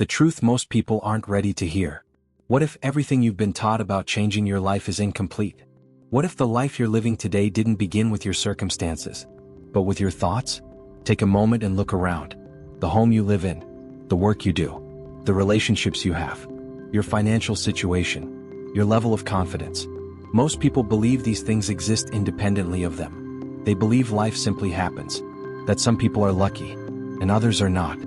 The truth most people aren't ready to hear. What if everything you've been taught about changing your life is incomplete? What if the life you're living today didn't begin with your circumstances, but with your thoughts? Take a moment and look around. The home you live in, the work you do, the relationships you have, your financial situation, your level of confidence. Most people believe these things exist independently of them. They believe life simply happens, that some people are lucky, and others are not,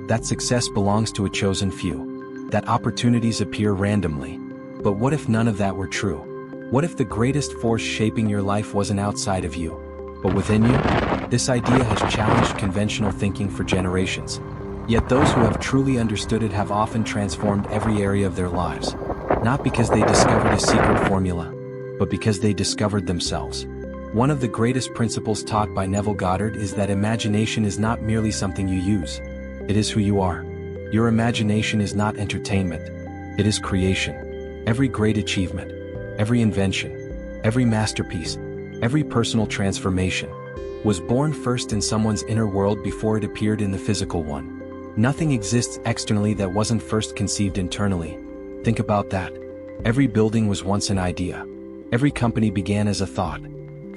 that success belongs to a chosen few, that opportunities appear randomly. But what if none of that were true? What if the greatest force shaping your life wasn't outside of you, but within you? This idea has challenged conventional thinking for generations. Yet those who have truly understood it have often transformed every area of their lives, not because they discovered a secret formula, but because they discovered themselves. One of the greatest principles taught by Neville Goddard is that imagination is not merely something you use. It is who you are. Your imagination is not entertainment. It is creation. Every great achievement, every invention, every masterpiece, every personal transformation was born first in someone's inner world before it appeared in the physical one. Nothing exists externally that wasn't first conceived internally. Think about that. Every building was once an idea. Every company began as a thought.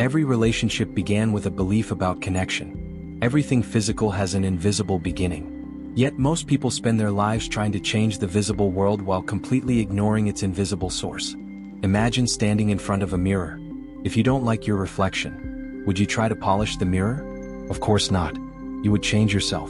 Every relationship began with a belief about connection. Everything physical has an invisible beginning. Yet most people spend their lives trying to change the visible world while completely ignoring its invisible source. Imagine standing in front of a mirror. If you don't like your reflection, would you try to polish the mirror? Of course not. You would change yourself.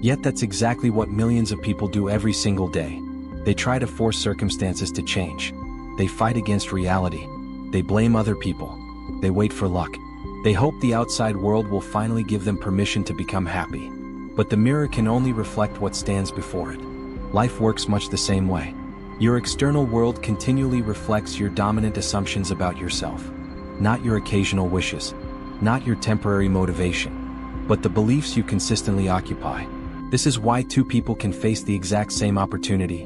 Yet that's exactly what millions of people do every single day. They try to force circumstances to change. They fight against reality. They blame other people. They wait for luck. They hope the outside world will finally give them permission to become happy. But the mirror can only reflect what stands before it. Life works much the same way. Your external world continually reflects your dominant assumptions about yourself. Not your occasional wishes. Not your temporary motivation. But the beliefs you consistently occupy. This is why two people can face the exact same opportunity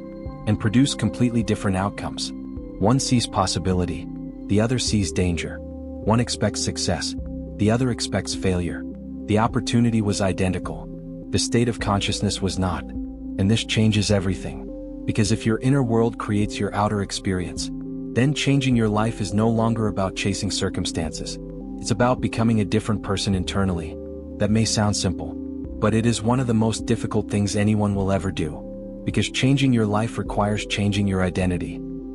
and produce completely different outcomes. One sees possibility. The other sees danger. One expects success. The other expects failure. The opportunity was identical. The state of consciousness was not. And this changes everything. Because if your inner world creates your outer experience, then changing your life is no longer about chasing circumstances. It's about becoming a different person internally. That may sound simple, but it is one of the most difficult things anyone will ever do. Because changing your life requires changing your identity.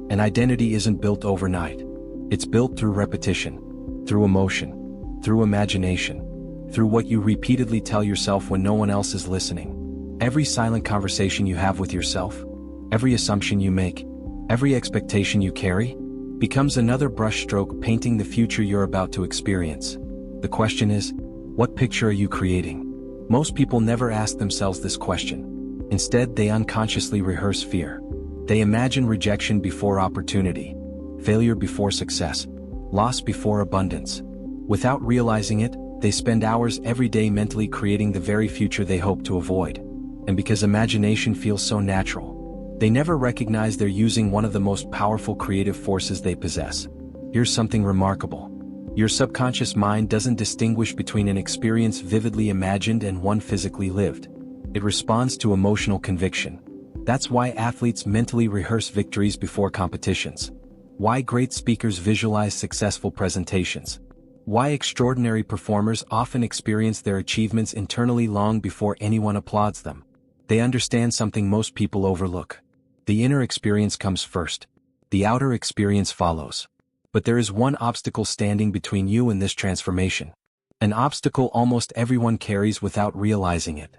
And identity isn't built overnight. It's built through repetition, through emotion, through imagination, through what you repeatedly tell yourself when no one else is listening. Every silent conversation you have with yourself, every assumption you make, every expectation you carry, becomes another brushstroke painting the future you're about to experience. The question is, what picture are you creating? Most people never ask themselves this question. Instead, they unconsciously rehearse fear. They imagine rejection before opportunity, failure before success, loss before abundance. Without realizing it, they spend hours every day mentally creating the very future they hope to avoid. And because imagination feels so natural, they never recognize they're using one of the most powerful creative forces they possess. Here's something remarkable. Your subconscious mind doesn't distinguish between an experience vividly imagined and one physically lived. It responds to emotional conviction. That's why athletes mentally rehearse victories before competitions. Why great speakers visualize successful presentations. Why extraordinary performers often experience their achievements internally long before anyone applauds them. They understand something most people overlook. The inner experience comes first. The outer experience follows. But there is one obstacle standing between you and this transformation. An obstacle almost everyone carries without realizing it.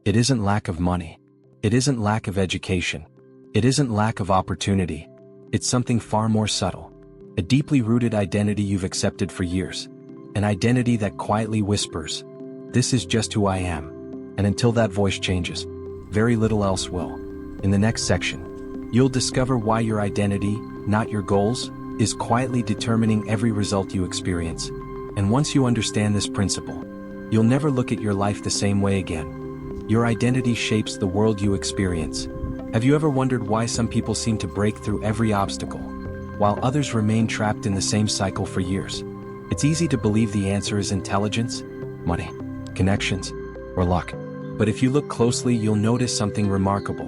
It isn't lack of money. It isn't lack of education. It isn't lack of opportunity. It's something far more subtle. A deeply rooted identity you've accepted for years. An identity that quietly whispers, "This is just who I am." And until that voice changes, very little else will. In the next section, you'll discover why your identity, not your goals, is quietly determining every result you experience. And once you understand this principle, you'll never look at your life the same way again. Your identity shapes the world you experience. Have you ever wondered why some people seem to break through every obstacle, while others remain trapped in the same cycle for years? It's easy to believe the answer is intelligence, money, connections, or luck. But if you look closely, you'll notice something remarkable.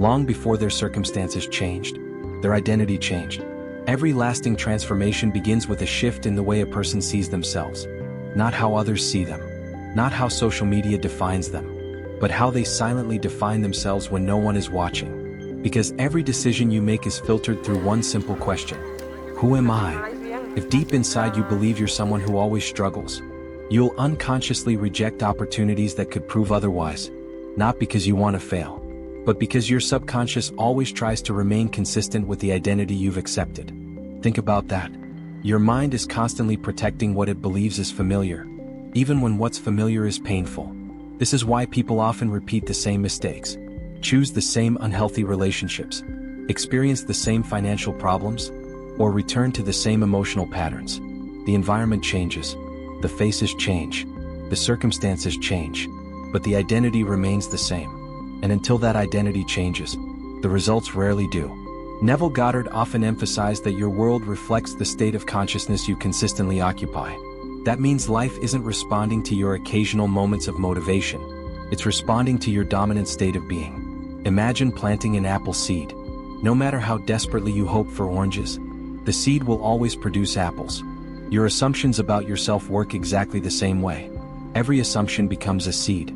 Long before their circumstances changed, their identity changed. Every lasting transformation begins with a shift in the way a person sees themselves. Not how others see them, not how social media defines them, but how they silently define themselves when no one is watching. Because every decision you make is filtered through one simple question: who am I? If deep inside you believe you're someone who always struggles, you'll unconsciously reject opportunities that could prove otherwise, not because you want to fail, but because your subconscious always tries to remain consistent with the identity you've accepted. Think about that. Your mind is constantly protecting what it believes is familiar, even when what's familiar is painful. This is why people often repeat the same mistakes, choose the same unhealthy relationships, experience the same financial problems, or return to the same emotional patterns. The environment changes, the faces change, the circumstances change, but the identity remains the same. And until that identity changes, the results rarely do. Neville Goddard often emphasized that your world reflects the state of consciousness you consistently occupy. That means life isn't responding to your occasional moments of motivation. It's responding to your dominant state of being. Imagine planting an apple seed. No matter how desperately you hope for oranges, the seed will always produce apples. Your assumptions about yourself work exactly the same way. Every assumption becomes a seed.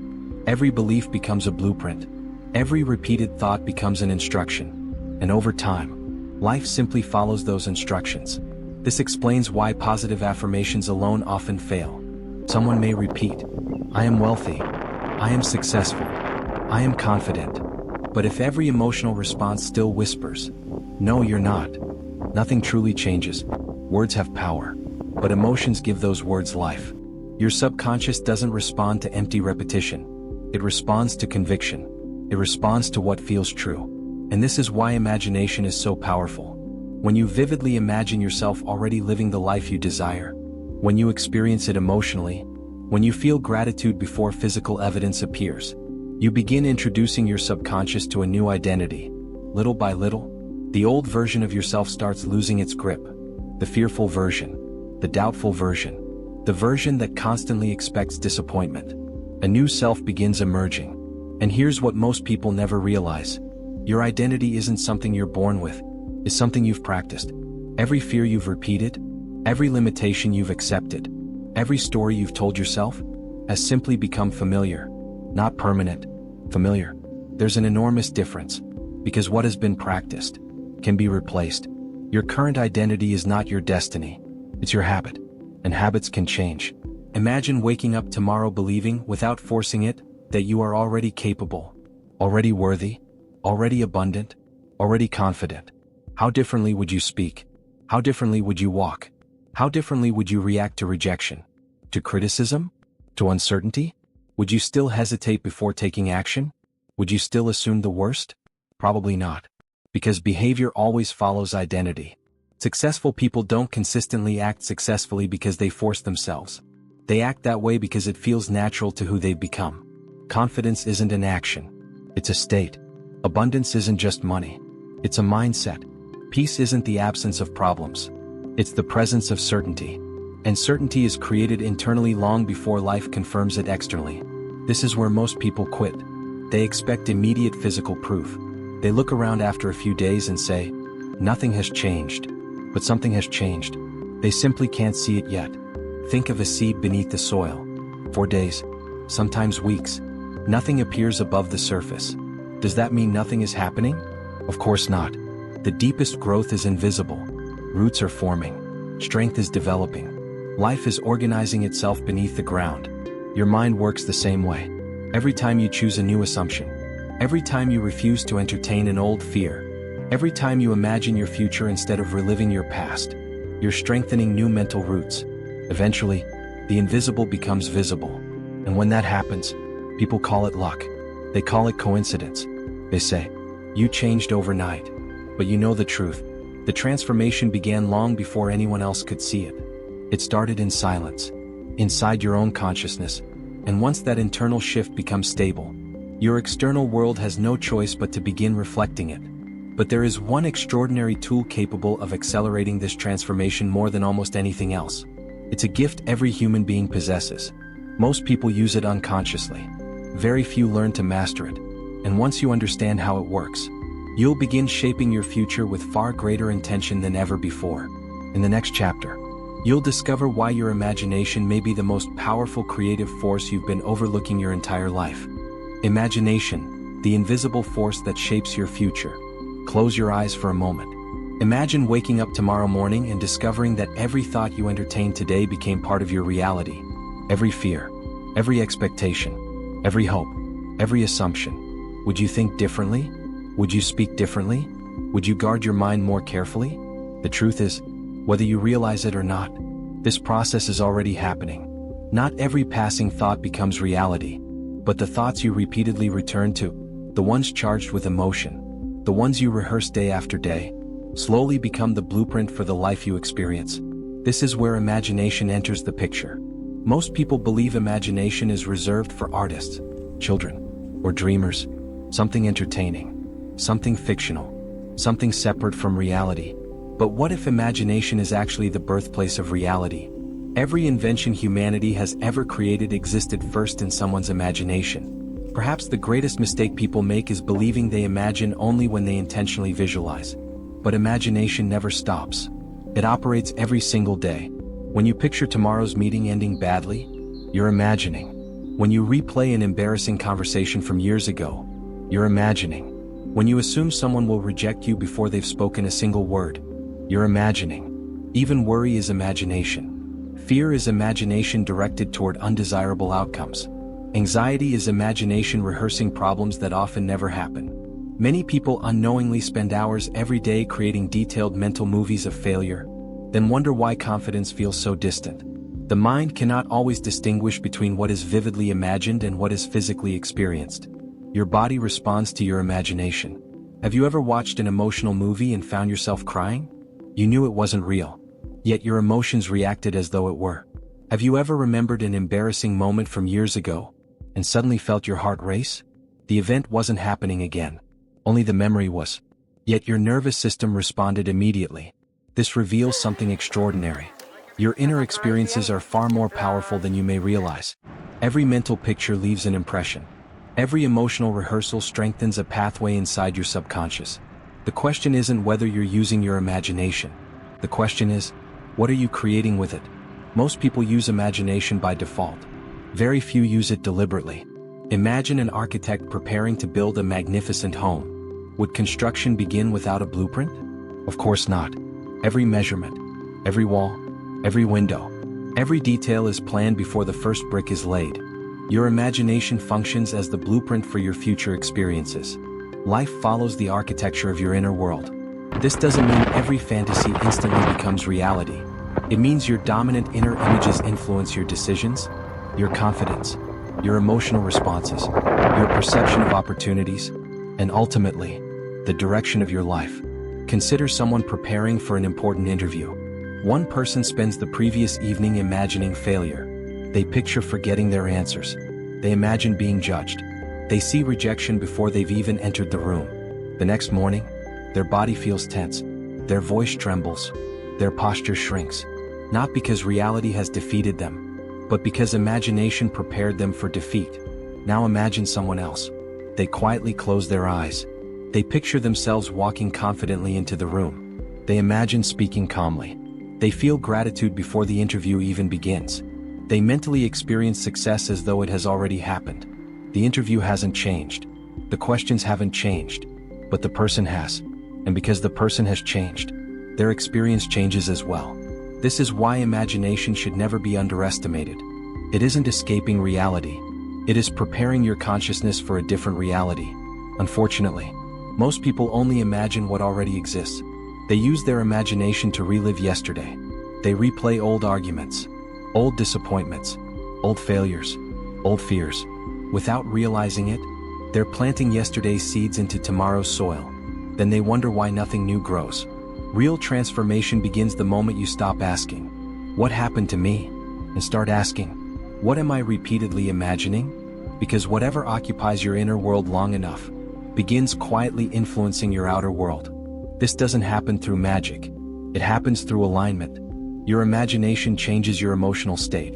Every belief becomes a blueprint. Every repeated thought becomes an instruction. And over time, life simply follows those instructions. This explains why positive affirmations alone often fail. Someone may repeat, "I am wealthy. I am successful. I am confident." But if every emotional response still whispers, "No, you're not," nothing truly changes. Words have power, but emotions give those words life. Your subconscious doesn't respond to empty repetition. It responds to conviction. It responds to what feels true. And this is why imagination is so powerful. When you vividly imagine yourself already living the life you desire, when you experience it emotionally, when you feel gratitude before physical evidence appears, you begin introducing your subconscious to a new identity. Little by little, the old version of yourself starts losing its grip. The fearful version, the doubtful version, the version that constantly expects disappointment. A new self begins emerging. And here's what most people never realize. Your identity isn't something you're born with. It's something you've practiced. Every fear you've repeated, every limitation you've accepted, every story you've told yourself, has simply become familiar. Not permanent, familiar. There's an enormous difference, because what has been practiced can be replaced. Your current identity is not your destiny. It's your habit. And habits can change. Imagine waking up tomorrow believing, without forcing it, that you are already capable, already worthy, already abundant, already confident. How differently would you speak? How differently would you walk? How differently would you react to rejection? To criticism? To uncertainty? Would you still hesitate before taking action? Would you still assume the worst? Probably not. Because behavior always follows identity. Successful people don't consistently act successfully because they force themselves. They act that way because it feels natural to who they've become. Confidence isn't an action. It's a state. Abundance isn't just money. It's a mindset. Peace isn't the absence of problems. It's the presence of certainty. And certainty is created internally long before life confirms it externally. This is where most people quit. They expect immediate physical proof. They look around after a few days and say, "Nothing has changed." But something has changed. They simply can't see it yet. Think of a seed beneath the soil. For days, sometimes weeks, nothing appears above the surface. Does that mean nothing is happening? Of course not. The deepest growth is invisible. Roots are forming. Strength is developing. Life is organizing itself beneath the ground. Your mind works the same way. Every time you choose a new assumption, every time you refuse to entertain an old fear, every time you imagine your future instead of reliving your past, you're strengthening new mental roots. Eventually, the invisible becomes visible. And when that happens, people call it luck. They call it coincidence. They say, "You changed overnight." But you know the truth. The transformation began long before anyone else could see it. It started in silence, inside your own consciousness. And once that internal shift becomes stable, your external world has no choice but to begin reflecting it. But there is one extraordinary tool capable of accelerating this transformation more than almost anything else. It's a gift every human being possesses. Most people use it unconsciously. Very few learn to master it. And once you understand how it works, You'll begin shaping your future with far greater intention than ever before. In the next chapter, you'll discover why your imagination may be the most powerful creative force you've been overlooking your entire life. Imagination, the invisible force that shapes your future. Close your eyes for a moment. Imagine waking up tomorrow morning and discovering that every thought you entertained today became part of your reality. Every fear, every expectation, every hope, every assumption. Would you think differently? Would you speak differently? Would you guard your mind more carefully? The truth is, whether you realize it or not, this process is already happening. Not every passing thought becomes reality, but the thoughts you repeatedly return to, the ones charged with emotion, the ones you rehearse day after day, slowly become the blueprint for the life you experience. This is where imagination enters the picture. Most people believe imagination is reserved for artists, children, or dreamers, something entertaining, something fictional, something separate from reality. But what if imagination is actually the birthplace of reality? Every invention humanity has ever created existed first in someone's imagination. Perhaps the greatest mistake people make is believing they imagine only when they intentionally visualize. But imagination never stops. It operates every single day. When you picture tomorrow's meeting ending badly, you're imagining. When you replay an embarrassing conversation from years ago, you're imagining. When you assume someone will reject you before they've spoken a single word, you're imagining. Even worry is imagination. Fear is imagination directed toward undesirable outcomes. Anxiety is imagination rehearsing problems that often never happen. Many people unknowingly spend hours every day creating detailed mental movies of failure, then wonder why confidence feels so distant. The mind cannot always distinguish between what is vividly imagined and what is physically experienced. Your body responds to your imagination. Have you ever watched an emotional movie and found yourself crying? You knew it wasn't real, yet your emotions reacted as though it were. Have you ever remembered an embarrassing moment from years ago and suddenly felt your heart race? The event wasn't happening again, only the memory was. Yet your nervous system responded immediately. This reveals something extraordinary. Your inner experiences are far more powerful than you may realize. Every mental picture leaves an impression. Every emotional rehearsal strengthens a pathway inside your subconscious. The question isn't whether you're using your imagination. The question is, what are you creating with it? Most people use imagination by default. Very few use it deliberately. Imagine an architect preparing to build a magnificent home. Would construction begin without a blueprint? Of course not. Every measurement, every wall, every window, every detail is planned before the first brick is laid. Your imagination functions as the blueprint for your future experiences. Life follows the architecture of your inner world. This doesn't mean every fantasy instantly becomes reality. It means your dominant inner images influence your decisions, your confidence, your emotional responses, your perception of opportunities, and ultimately, the direction of your life. Consider someone preparing for an important interview. One person spends the previous evening imagining failure. They picture forgetting their answers. They imagine being judged. They see rejection before they've even entered the room. The next morning, their body feels tense. Their voice trembles. Their posture shrinks. Not because reality has defeated them, but because imagination prepared them for defeat. Now imagine someone else. They quietly close their eyes. They picture themselves walking confidently into the room. They imagine speaking calmly. They feel gratitude before the interview even begins. They mentally experience success as though it has already happened. The interview hasn't changed. The questions haven't changed. But the person has. And because the person has changed, their experience changes as well. This is why imagination should never be underestimated. It isn't escaping reality. It is preparing your consciousness for a different reality. Unfortunately, most people only imagine what already exists. They use their imagination to relive yesterday. They replay old arguments, old disappointments, old failures, old fears. Without realizing it, they're planting yesterday's seeds into tomorrow's soil. Then they wonder why nothing new grows. Real transformation begins the moment you stop asking, "What happened to me?" and start asking, "What am I repeatedly imagining?" Because whatever occupies your inner world long enough begins quietly influencing your outer world. This doesn't happen through magic. It happens through alignment. Your imagination changes your emotional state.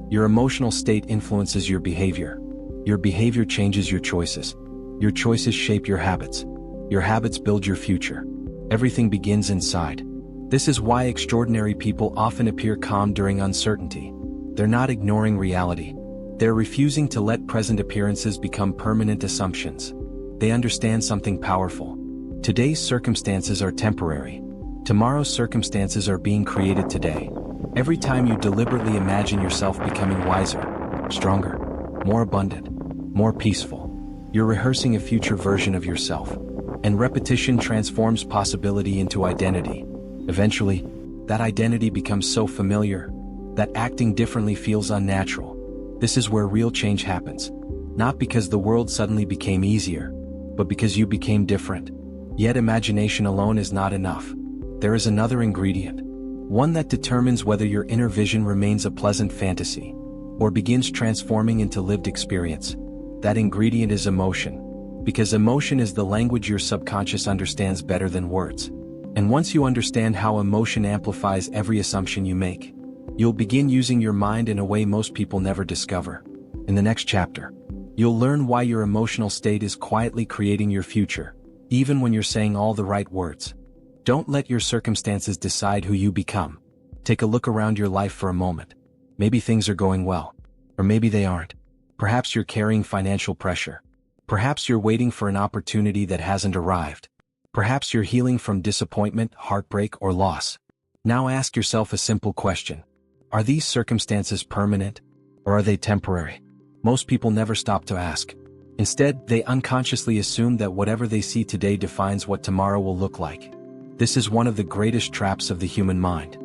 Your emotional state influences your behavior. Your behavior changes your choices. Your choices shape your habits. Your habits build your future. Everything begins inside. This is why extraordinary people often appear calm during uncertainty. They're not ignoring reality. They're refusing to let present appearances become permanent assumptions. They understand something powerful. Today's circumstances are temporary. Tomorrow's circumstances are being created today. Every time you deliberately imagine yourself becoming wiser, stronger, more abundant, more peaceful, you're rehearsing a future version of yourself. And repetition transforms possibility into identity. Eventually, that identity becomes so familiar that acting differently feels unnatural. This is where real change happens. Not because the world suddenly became easier, but because you became different. Yet imagination alone is not enough. There is another ingredient. One that determines whether your inner vision remains a pleasant fantasy or begins transforming into lived experience. That ingredient is emotion. Because emotion is the language your subconscious understands better than words. And once you understand how emotion amplifies every assumption you make, you'll begin using your mind in a way most people never discover. In the next chapter, you'll learn why your emotional state is quietly creating your future, even when you're saying all the right words. Don't let your circumstances decide who you become. Take a look around your life for a moment. Maybe things are going well, or maybe they aren't. Perhaps you're carrying financial pressure. Perhaps you're waiting for an opportunity that hasn't arrived. Perhaps you're healing from disappointment, heartbreak, or loss. Now ask yourself a simple question. Are these circumstances permanent, or are they temporary? Most people never stop to ask. Instead, they unconsciously assume that whatever they see today defines what tomorrow will look like. This is one of the greatest traps of the human mind.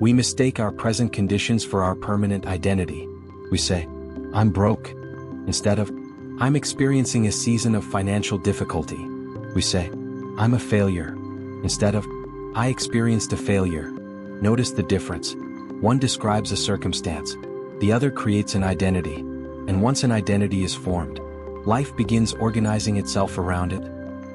We mistake our present conditions for our permanent identity. We say, "I'm broke," instead of, "I'm experiencing a season of financial difficulty." We say, "I'm a failure," instead of, "I experienced a failure." Notice the difference. One describes a circumstance. The other creates an identity. And once an identity is formed, life begins organizing itself around it.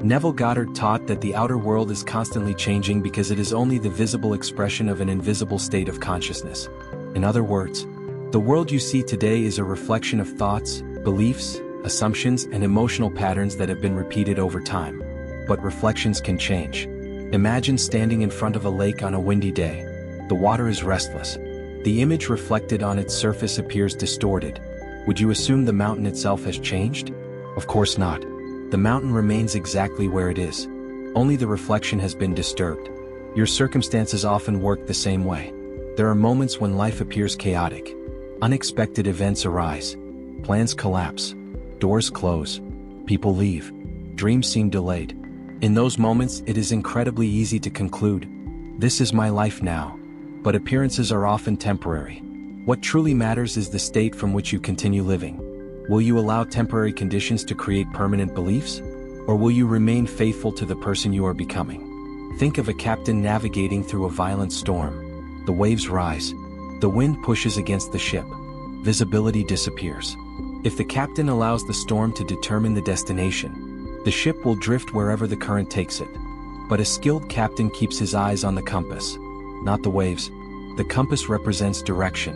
Neville Goddard taught that the outer world is constantly changing because it is only the visible expression of an invisible state of consciousness. In other words, the world you see today is a reflection of thoughts, beliefs, assumptions, and emotional patterns that have been repeated over time. But reflections can change. Imagine standing in front of a lake on a windy day. The water is restless. The image reflected on its surface appears distorted. Would you assume the mountain itself has changed? Of course not. The mountain remains exactly where it is. Only the reflection has been disturbed. Your circumstances often work the same way. There are moments when life appears chaotic. Unexpected events arise. Plans collapse. Doors close. People leave. Dreams seem delayed. In those moments, it is incredibly easy to conclude, "This is my life now." But appearances are often temporary. What truly matters is the state from which you continue living. Will you allow temporary conditions to create permanent beliefs? Or will you remain faithful to the person you are becoming? Think of a captain navigating through a violent storm. The waves rise. The wind pushes against the ship. Visibility disappears. If the captain allows the storm to determine the destination, the ship will drift wherever the current takes it. But a skilled captain keeps his eyes on the compass, not the waves. The compass represents direction.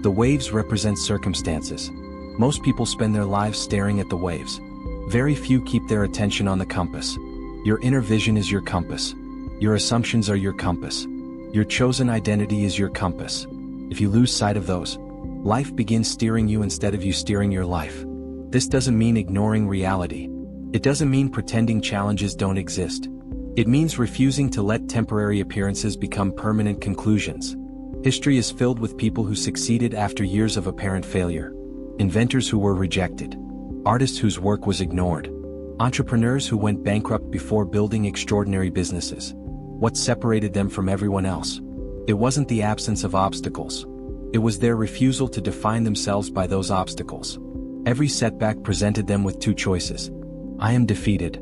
The waves represent circumstances. Most people spend their lives staring at the waves. Very few keep their attention on the compass. Your inner vision is your compass. Your assumptions are your compass. Your chosen identity is your compass. If you lose sight of those, life begins steering you instead of you steering your life. This doesn't mean ignoring reality. It doesn't mean pretending challenges don't exist. It means refusing to let temporary appearances become permanent conclusions. History is filled with people who succeeded after years of apparent failure. Inventors who were rejected. Artists whose work was ignored. Entrepreneurs who went bankrupt before building extraordinary businesses. What separated them from everyone else? It wasn't the absence of obstacles. It was their refusal to define themselves by those obstacles. Every setback presented them with two choices. I am defeated,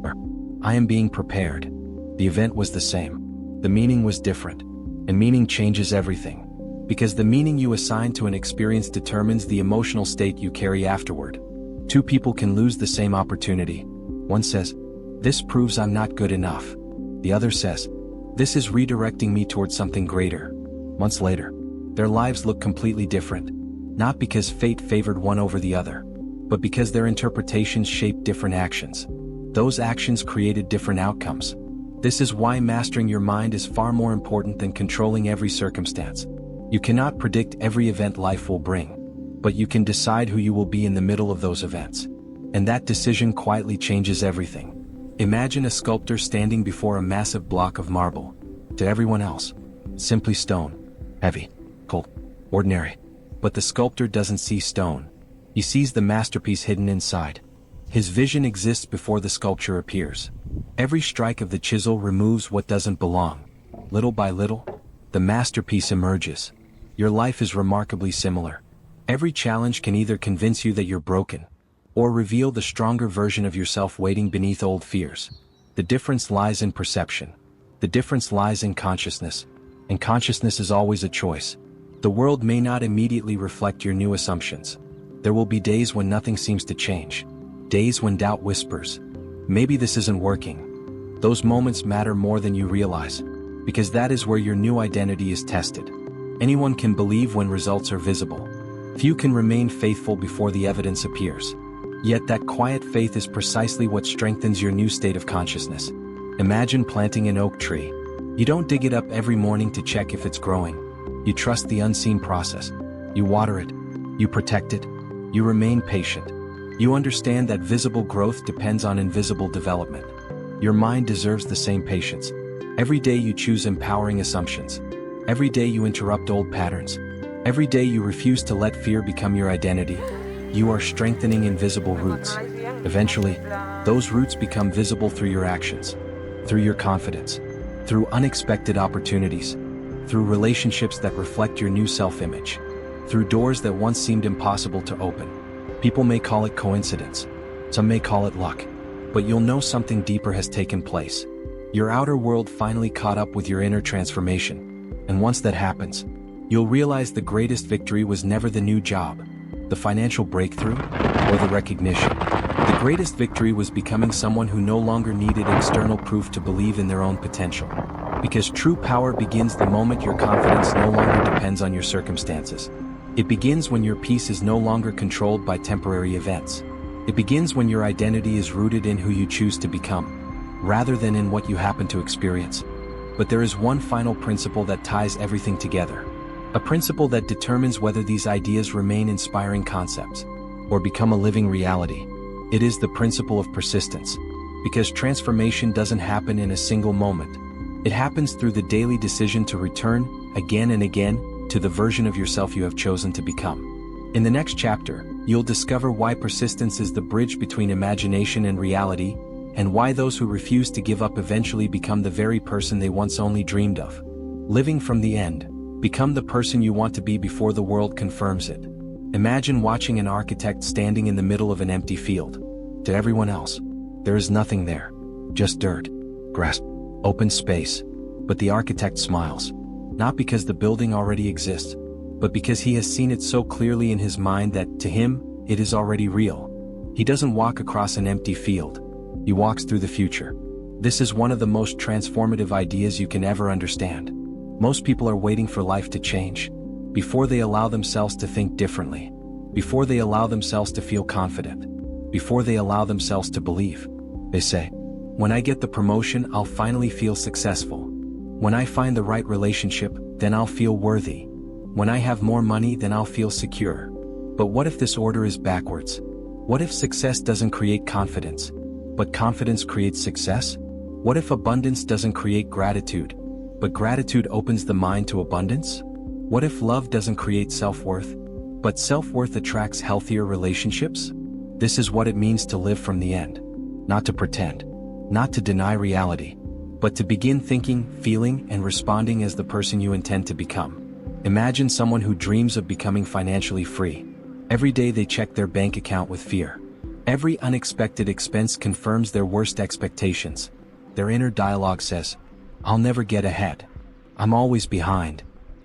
or I am being prepared. The event was the same. The meaning was different. And meaning changes everything. Because the meaning you assign to an experience determines the emotional state you carry afterward. Two people can lose the same opportunity. One says, "This proves I'm not good enough." The other says, "This is redirecting me towards something greater." Months later, their lives look completely different. Not because fate favored one over the other, but because their interpretations shaped different actions. Those actions created different outcomes. This is why mastering your mind is far more important than controlling every circumstance. You cannot predict every event life will bring, but you can decide who you will be in the middle of those events. And that decision quietly changes everything. Imagine a sculptor standing before a massive block of marble. To everyone else, simply stone. Heavy, cold, ordinary. But the sculptor doesn't see stone. He sees the masterpiece hidden inside. His vision exists before the sculpture appears. Every strike of the chisel removes what doesn't belong. Little by little, the masterpiece emerges. Your life is remarkably similar. Every challenge can either convince you that you're broken, or reveal the stronger version of yourself waiting beneath old fears. The difference lies in perception. The difference lies in consciousness. And consciousness is always a choice. The world may not immediately reflect your new assumptions. There will be days when nothing seems to change. Days when doubt whispers, maybe this isn't working. Those moments matter more than you realize, because that is where your new identity is tested. Anyone can believe when results are visible. Few can remain faithful before the evidence appears. Yet that quiet faith is precisely what strengthens your new state of consciousness. Imagine planting an oak tree. You don't dig it up every morning to check if it's growing. You trust the unseen process. You water it. You protect it. You remain patient. You understand that visible growth depends on invisible development. Your mind deserves the same patience. Every day you choose empowering assumptions. Every day you interrupt old patterns. Every day you refuse to let fear become your identity. You are strengthening invisible roots. Eventually, those roots become visible through your actions, through your confidence, through unexpected opportunities, through relationships that reflect your new self-image, through doors that once seemed impossible to open. People may call it coincidence. Some may call it luck. But you'll know something deeper has taken place. Your outer world finally caught up with your inner transformation. And once that happens, you'll realize the greatest victory was never the new job, the financial breakthrough, or the recognition. The greatest victory was becoming someone who no longer needed external proof to believe in their own potential. Because true power begins the moment your confidence no longer depends on your circumstances. It begins when your peace is no longer controlled by temporary events. It begins when your identity is rooted in who you choose to become, rather than in what you happen to experience. But there is one final principle that ties everything together. A principle that determines whether these ideas remain inspiring concepts, or become a living reality. It is the principle of persistence. Because transformation doesn't happen in a single moment. It happens through the daily decision to return, again and again, to the version of yourself you have chosen to become. In the next chapter, you'll discover why persistence is the bridge between imagination and reality, and why those who refuse to give up eventually become the very person they once only dreamed of. Living from the end, become the person you want to be before the world confirms it. Imagine watching an architect standing in the middle of an empty field. To everyone else, there is nothing there. Just dirt, grass, open space. But the architect smiles. Not because the building already exists, but because he has seen it so clearly in his mind that, to him, it is already real. He doesn't walk across an empty field. He walks through the future. This is one of the most transformative ideas you can ever understand. Most people are waiting for life to change, before they allow themselves to think differently, before they allow themselves to feel confident, before they allow themselves to believe. They say, when I get the promotion, I'll finally feel successful. When I find the right relationship, then I'll feel worthy. When I have more money, then I'll feel secure. But what if this order is backwards? What if success doesn't create confidence, but confidence creates success? What if abundance doesn't create gratitude, but gratitude opens the mind to abundance? What if love doesn't create self-worth, but self-worth attracts healthier relationships? This is what it means to live from the end. Not to pretend, not to deny reality, but to begin thinking, feeling, and responding as the person you intend to become. Imagine someone who dreams of becoming financially free. Every day they check their bank account with fear. Every unexpected expense confirms their worst expectations. Their inner dialogue says, I'll never get ahead. I'm always behind.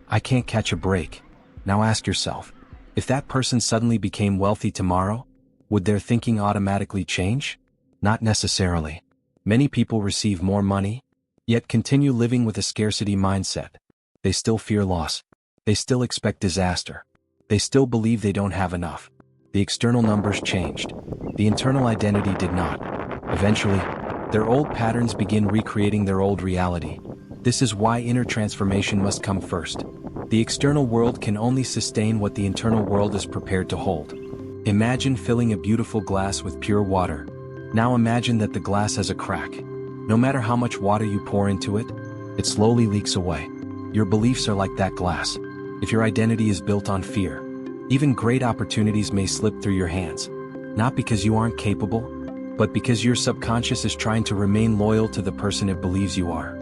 I can't catch a break. Now ask yourself, if that person suddenly became wealthy tomorrow, would their thinking automatically change? Not necessarily. Many people receive more money, yet continue living with a scarcity mindset. They still fear loss. They still expect disaster. They still believe they don't have enough. The external numbers changed. The internal identity did not. Eventually, their old patterns begin recreating their old reality. This is why inner transformation must come first. The external world can only sustain what the internal world is prepared to hold. Imagine filling a beautiful glass with pure water. Now imagine that the glass has a crack. No matter how much water you pour into it, it slowly leaks away. Your beliefs are like that glass. If your identity is built on fear, even great opportunities may slip through your hands. Not because you aren't capable, but because your subconscious is trying to remain loyal to the person it believes you are.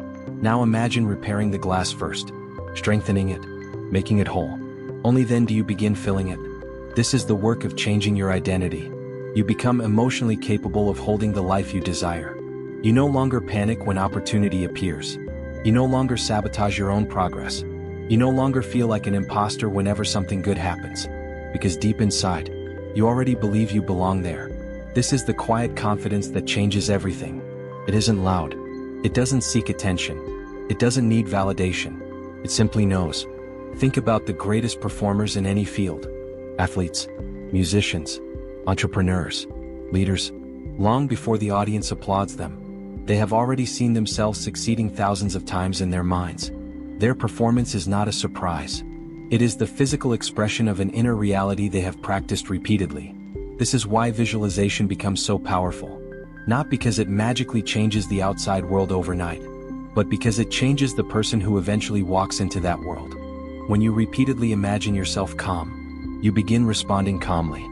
Now imagine repairing the glass first, strengthening it, making it whole. Only then do you begin filling it. This is the work of changing your identity. You become emotionally capable of holding the life you desire. You no longer panic when opportunity appears. You no longer sabotage your own progress. You no longer feel like an imposter whenever something good happens. Because deep inside, you already believe you belong there. This is the quiet confidence that changes everything. It isn't loud. It doesn't seek attention. It doesn't need validation. It simply knows. Think about the greatest performers in any field. Athletes, musicians, entrepreneurs, leaders. Long before the audience applauds them, they have already seen themselves succeeding thousands of times in their minds. Their performance is not a surprise. It is the physical expression of an inner reality they have practiced repeatedly. This is why visualization becomes so powerful. Not because it magically changes the outside world overnight, but because it changes the person who eventually walks into that world. When you repeatedly imagine yourself calm, you begin responding calmly.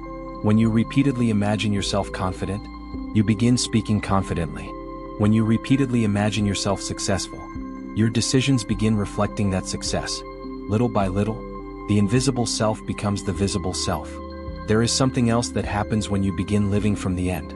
When you repeatedly imagine yourself confident, you begin speaking confidently. When you repeatedly imagine yourself successful, your decisions begin reflecting that success. Little by little, the invisible self becomes the visible self. There is something else that happens when you begin living from the end.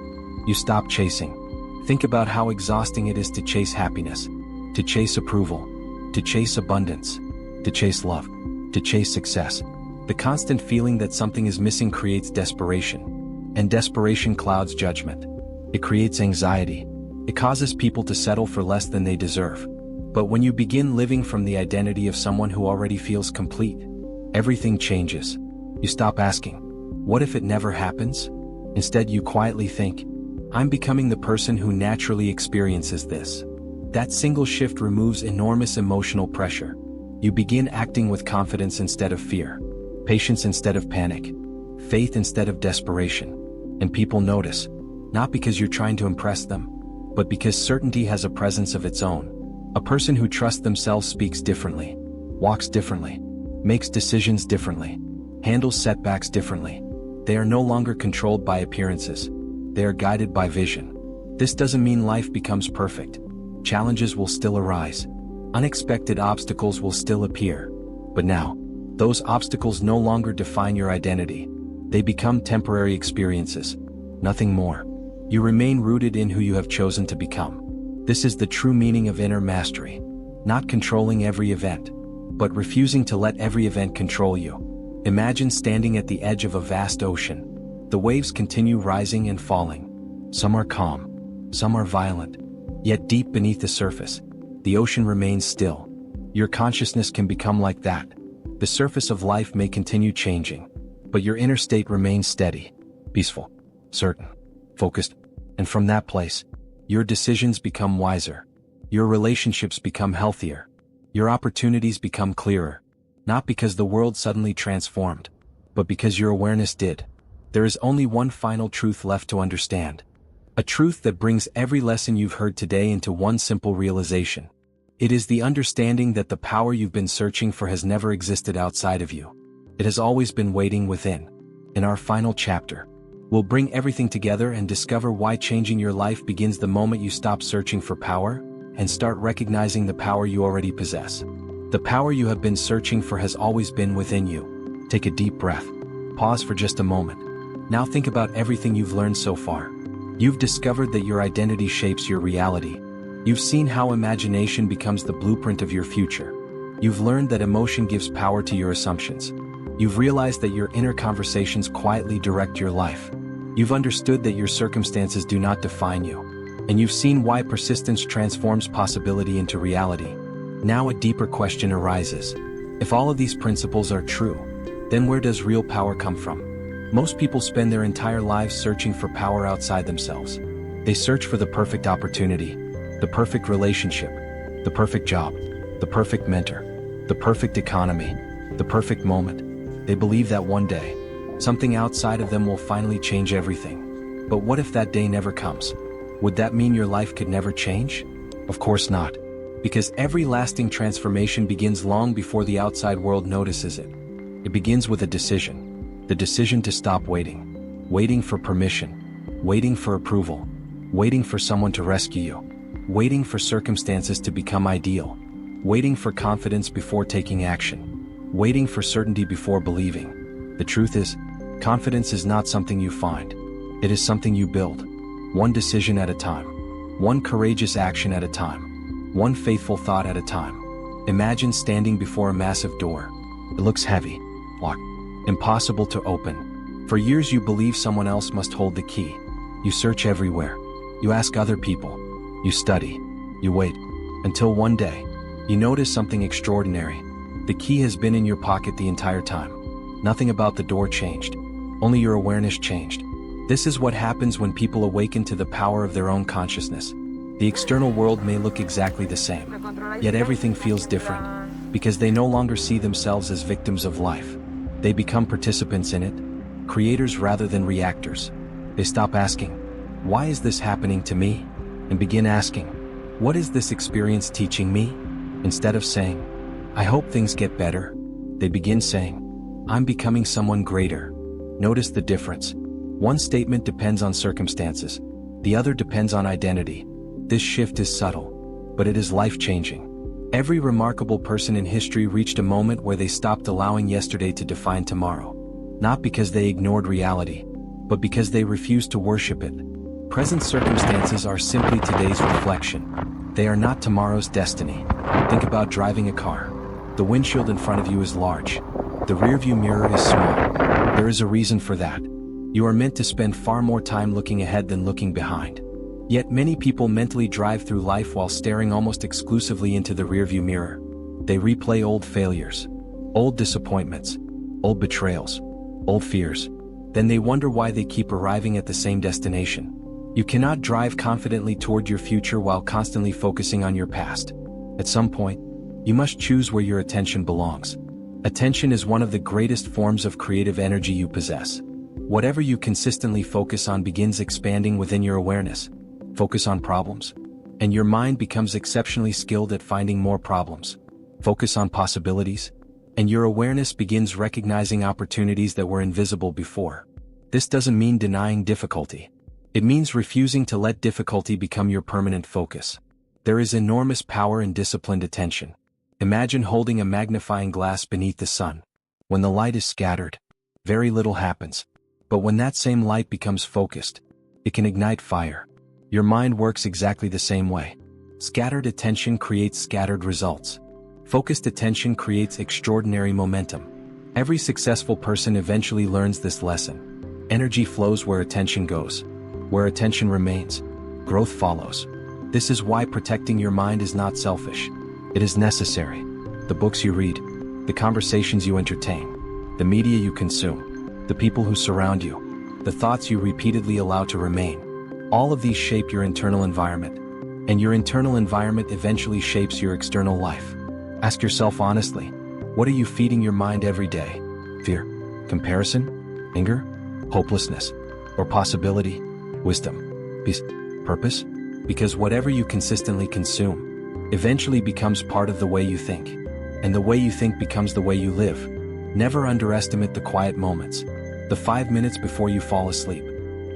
You stop chasing. Think about how exhausting it is to chase happiness, to chase approval, to chase abundance, to chase love, to chase success. The constant feeling that something is missing creates desperation, and desperation clouds judgment. It creates anxiety. It causes people to settle for less than they deserve. But when you begin living from the identity of someone who already feels complete, everything changes. You stop asking, what if it never happens? Instead, you quietly think, I'm becoming the person who naturally experiences this. That single shift removes enormous emotional pressure. You begin acting with confidence instead of fear, patience instead of panic, faith instead of desperation. And people notice, not because you're trying to impress them, but because certainty has a presence of its own. A person who trusts themselves speaks differently, walks differently, makes decisions differently, handles setbacks differently. They are no longer controlled by appearances. They are guided by vision. This doesn't mean life becomes perfect. Challenges will still arise. Unexpected obstacles will still appear. But now, those obstacles no longer define your identity. They become temporary experiences, nothing more. You remain rooted in who you have chosen to become. This is the true meaning of inner mastery. Not controlling every event, but refusing to let every event control you. Imagine standing at the edge of a vast ocean. The waves continue rising and falling. Some are calm, some are violent. Yet deep beneath the surface, the ocean remains still. Your consciousness can become like that. The surface of life may continue changing, but your inner state remains steady, peaceful, certain, focused. And from that place, your decisions become wiser. Your relationships become healthier. Your opportunities become clearer. Not because the world suddenly transformed, but because your awareness did. There is only one final truth left to understand. A truth that brings every lesson you've heard today into one simple realization. It is the understanding that the power you've been searching for has never existed outside of you. It has always been waiting within. In our final chapter, we'll bring everything together and discover why changing your life begins the moment you stop searching for power and start recognizing the power you already possess. The power you have been searching for has always been within you. Take a deep breath. Pause for just a moment. Now think about everything you've learned so far. You've discovered that your identity shapes your reality. You've seen how imagination becomes the blueprint of your future. You've learned that emotion gives power to your assumptions. You've realized that your inner conversations quietly direct your life. You've understood that your circumstances do not define you. And you've seen why persistence transforms possibility into reality. Now a deeper question arises. If all of these principles are true, then where does real power come from? Most people spend their entire lives searching for power outside themselves. They search for the perfect opportunity, the perfect relationship, the perfect job, the perfect mentor, the perfect economy, the perfect moment. They believe that one day, something outside of them will finally change everything. But what if that day never comes? Would that mean your life could never change? Of course not. Because every lasting transformation begins long before the outside world notices it. It begins with a decision. The decision to stop waiting. Waiting for permission. Waiting for approval. Waiting for someone to rescue you. Waiting for circumstances to become ideal. Waiting for confidence before taking action. Waiting for certainty before believing. The truth is, confidence is not something you find. It is something you build. One decision at a time. One courageous action at a time. One faithful thought at a time. Imagine standing before a massive door. It looks heavy, locked, impossible to open. For years you believe someone else must hold the key. You search everywhere. You ask other people. You study. You wait. Until one day, you notice something extraordinary. The key has been in your pocket the entire time. Nothing about the door changed. Only your awareness changed. This is what happens when people awaken to the power of their own consciousness. The external world may look exactly the same, yet everything feels different, because they no longer see themselves as victims of life. They become participants in it, creators rather than reactors. They stop asking, "Why is this happening to me?" and begin asking, "What is this experience teaching me?" Instead of saying, "I hope things get better," they begin saying, "I'm becoming someone greater." Notice the difference. One statement depends on circumstances, the other depends on identity. This shift is subtle, but it is life-changing. Every remarkable person in history reached a moment where they stopped allowing yesterday to define tomorrow. Not because they ignored reality, but because they refused to worship it. Present circumstances are simply today's reflection. They are not tomorrow's destiny. Think about driving a car. The windshield in front of you is large. The rearview mirror is small. There is a reason for that. You are meant to spend far more time looking ahead than looking behind. Yet many people mentally drive through life while staring almost exclusively into the rearview mirror. They replay old failures, old disappointments, old betrayals, old fears. Then they wonder why they keep arriving at the same destination. You cannot drive confidently toward your future while constantly focusing on your past. At some point, you must choose where your attention belongs. Attention is one of the greatest forms of creative energy you possess. Whatever you consistently focus on begins expanding within your awareness. Focus on problems, and your mind becomes exceptionally skilled at finding more problems. Focus on possibilities, and your awareness begins recognizing opportunities that were invisible before. This doesn't mean denying difficulty. It means refusing to let difficulty become your permanent focus. There is enormous power in disciplined attention. Imagine holding a magnifying glass beneath the sun. When the light is scattered, very little happens. But when that same light becomes focused, it can ignite fire. Your mind works exactly the same way. Scattered attention creates scattered results. Focused attention creates extraordinary momentum. Every successful person eventually learns this lesson. Energy flows where attention goes. Where attention remains, growth follows. This is why protecting your mind is not selfish. It is necessary. The books you read, the conversations you entertain, the media you consume, the people who surround you, the thoughts you repeatedly allow to remain. All of these shape your internal environment, and your internal environment eventually shapes your external life. Ask yourself honestly, what are you feeding your mind every day? Fear, comparison, anger, hopelessness, or possibility, wisdom, peace, purpose? Because whatever you consistently consume eventually becomes part of the way you think, and the way you think becomes the way you live. Never underestimate the quiet moments, the 5 minutes before you fall asleep,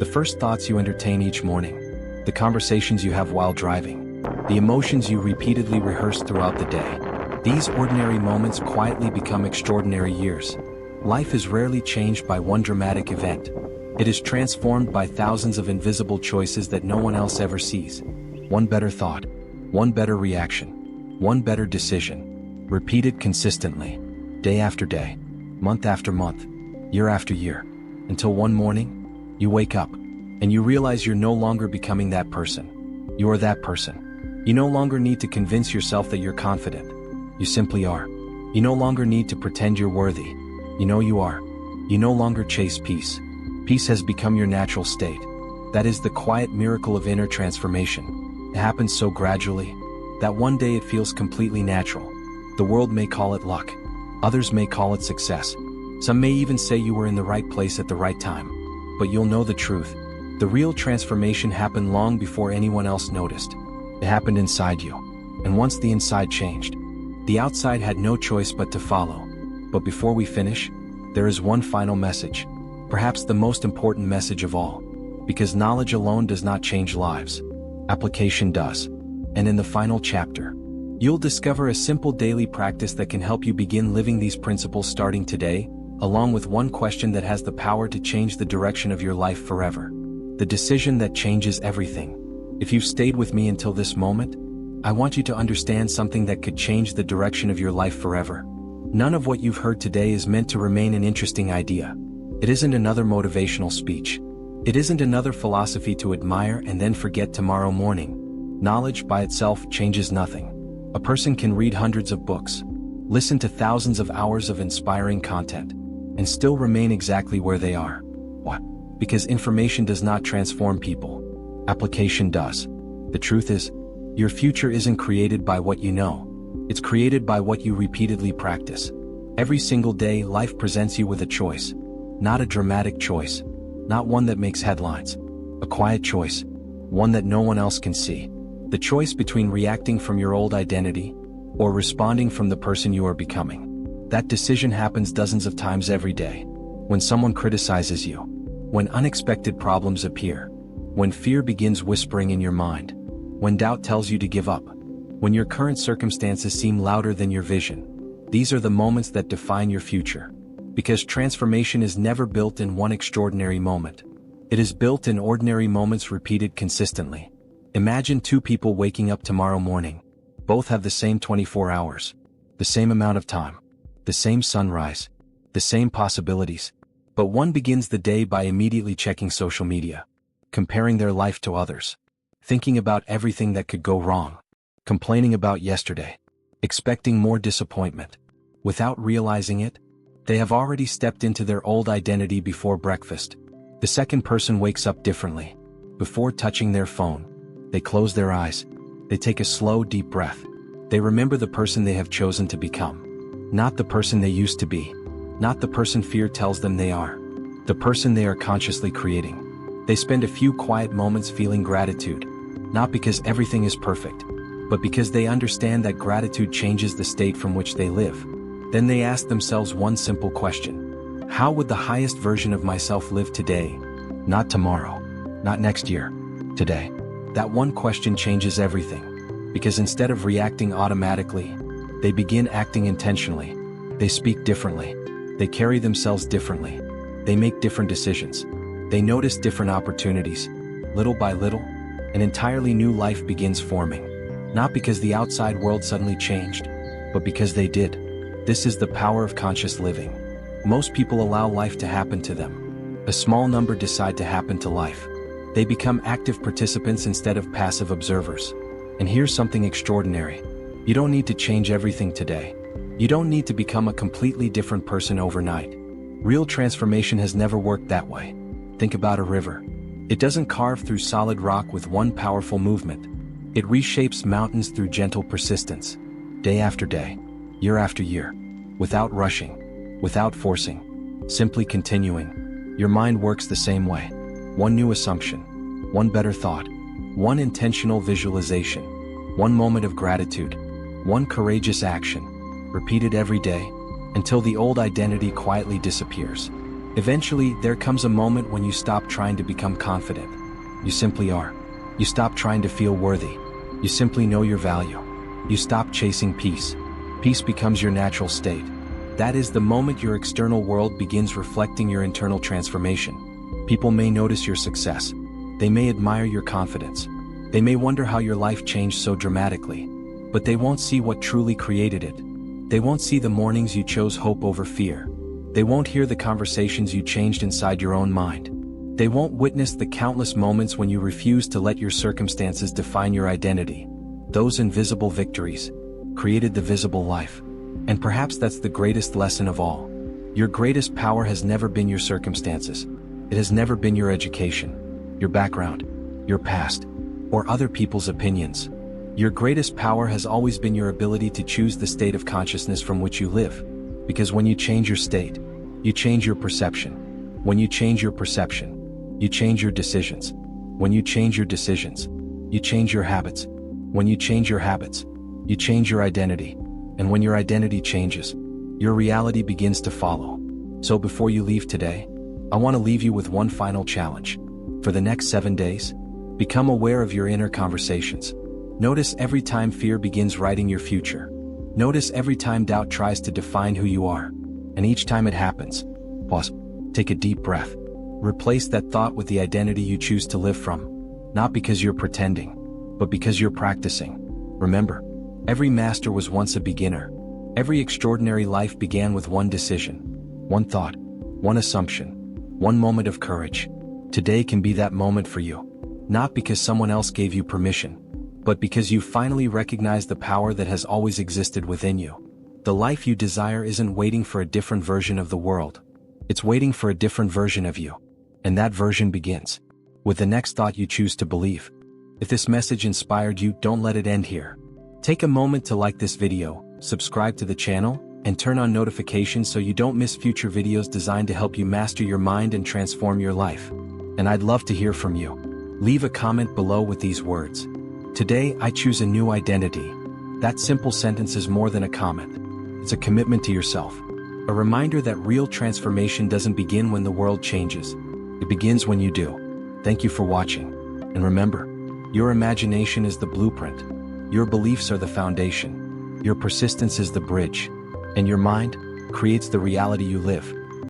the first thoughts you entertain each morning, the conversations you have while driving, the emotions you repeatedly rehearse throughout the day. These ordinary moments quietly become extraordinary years. Life is rarely changed by one dramatic event. It is transformed by thousands of invisible choices that no one else ever sees. One better thought, one better reaction, one better decision, repeated consistently, day after day, month after month, year after year, until one morning, you wake up, and you realize you're no longer becoming that person. You are that person. You no longer need to convince yourself that you're confident. You simply are. You no longer need to pretend you're worthy. You know you are. You no longer chase peace. Peace has become your natural state. That is the quiet miracle of inner transformation. It happens so gradually that one day it feels completely natural. The world may call it luck. Others may call it success. Some may even say you were in the right place at the right time. But you'll know the truth. The real transformation happened long before anyone else noticed. It happened inside you. And once the inside changed, the outside had no choice but to follow. But before we finish, there is one final message. Perhaps the most important message of all. Because knowledge alone does not change lives. Application does. And in the final chapter, you'll discover a simple daily practice that can help you begin living these principles starting today, along with one question that has the power to change the direction of your life forever. The decision that changes everything. If you've stayed with me until this moment, I want you to understand something that could change the direction of your life forever. None of what you've heard today is meant to remain an interesting idea. It isn't another motivational speech. It isn't another philosophy to admire and then forget tomorrow morning. Knowledge by itself changes nothing. A person can read hundreds of books, listen to thousands of hours of inspiring content, and still remain exactly where they are. What? Because information does not transform people. Application does. The truth is, your future isn't created by what you know. It's created by what you repeatedly practice. Every single day, life presents you with a choice. Not a dramatic choice. Not one that makes headlines. A quiet choice. One that no one else can see. The choice between reacting from your old identity or responding from the person you are becoming. That decision happens dozens of times every day. When someone criticizes you. When unexpected problems appear. When fear begins whispering in your mind. When doubt tells you to give up. When your current circumstances seem louder than your vision. These are the moments that define your future. Because transformation is never built in one extraordinary moment. It is built in ordinary moments repeated consistently. Imagine two people waking up tomorrow morning. Both have the same 24 hours. The same amount of time. The same sunrise. The same possibilities. But one begins the day by immediately checking social media. Comparing their life to others. Thinking about everything that could go wrong. Complaining about yesterday. Expecting more disappointment. Without realizing it, they have already stepped into their old identity before breakfast. The second person wakes up differently. Before touching their phone, they close their eyes. They take a slow, deep breath. They remember the person they have chosen to become. Not the person they used to be. Not the person fear tells them they are. The person they are consciously creating. They spend a few quiet moments feeling gratitude. Not because everything is perfect, but because they understand that gratitude changes the state from which they live. Then they ask themselves one simple question. How would the highest version of myself live today? Not tomorrow. Not next year. Today. That one question changes everything. Because instead of reacting automatically, they begin acting intentionally. They speak differently. They carry themselves differently. They make different decisions. They notice different opportunities. Little by little, an entirely new life begins forming. Not because the outside world suddenly changed, but because they did. This is the power of conscious living. Most people allow life to happen to them. A small number decide to happen to life. They become active participants instead of passive observers. And here's something extraordinary. You don't need to change everything today. You don't need to become a completely different person overnight. Real transformation has never worked that way. Think about a river. It doesn't carve through solid rock with one powerful movement. It reshapes mountains through gentle persistence. Day after day. Year after year. Without rushing. Without forcing. Simply continuing. Your mind works the same way. One new assumption. One better thought. One intentional visualization. One moment of gratitude. One courageous action. Repeated every day, until the old identity quietly disappears. Eventually, there comes a moment when you stop trying to become confident. You simply are. You stop trying to feel worthy. You simply know your value. You stop chasing peace. Peace becomes your natural state. That is the moment your external world begins reflecting your internal transformation. People may notice your success. They may admire your confidence. They may wonder how your life changed so dramatically. But they won't see what truly created it. They won't see the mornings you chose hope over fear. They won't hear the conversations you changed inside your own mind. They won't witness the countless moments when you refused to let your circumstances define your identity. Those invisible victories created the visible life. And perhaps that's the greatest lesson of all. Your greatest power has never been your circumstances. It has never been your education. your background, your past, or other people's opinions. Your greatest power has always been your ability to choose the state of consciousness from which you live. Because when you change your state, you change your perception. When you change your perception, you change your decisions. When you change your decisions, you change your habits. When you change your habits, you change your identity. And when your identity changes, your reality begins to follow. So before you leave today, I want to leave you with one final challenge. For the next 7 days, become aware of your inner conversations. Notice every time fear begins writing your future. Notice every time doubt tries to define who you are. And each time it happens, pause, take a deep breath. Replace that thought with the identity you choose to live from. Not because you're pretending, but because you're practicing. Remember, every master was once a beginner. Every extraordinary life began with one decision, one thought, one assumption, one moment of courage. Today can be that moment for you. Not because someone else gave you permission, but because you finally recognize the power that has always existed within you. The life you desire isn't waiting for a different version of the world. It's waiting for a different version of you. And that version begins with the next thought you choose to believe. If this message inspired you, don't let it end here. Take a moment to like this video, subscribe to the channel, and turn on notifications so you don't miss future videos designed to help you master your mind and transform your life. And I'd love to hear from you. Leave a comment below with these words. Today, I choose a new identity. That simple sentence is more than a comment. It's a commitment to yourself. A reminder that real transformation doesn't begin when the world changes. It begins when you do. Thank you for watching. And remember, your imagination is the blueprint. Your beliefs are the foundation. Your persistence is the bridge. And your mind creates the reality you live.